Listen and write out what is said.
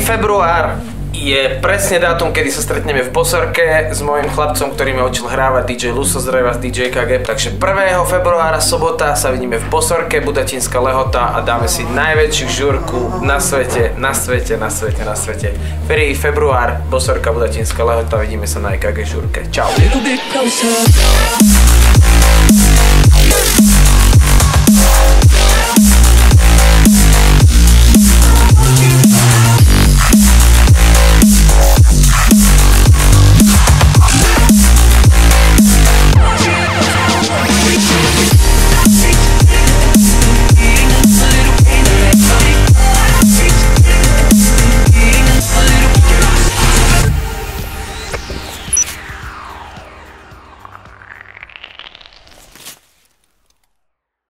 Február je presne dátum, kedy sa stretneme v Bosorke s mojím chlapcom, ktorý mi učil hrávať, DJ Luso, zdravím vás, DJ KG. Takže 1. februára, sobota, sa vidíme v Bosorke, Budatinská Lehota a dáme si najväčšiu žurku na svete. 1. február, Bosorka, Budatinská Lehota, vidíme sa na EKG žurke. Čau.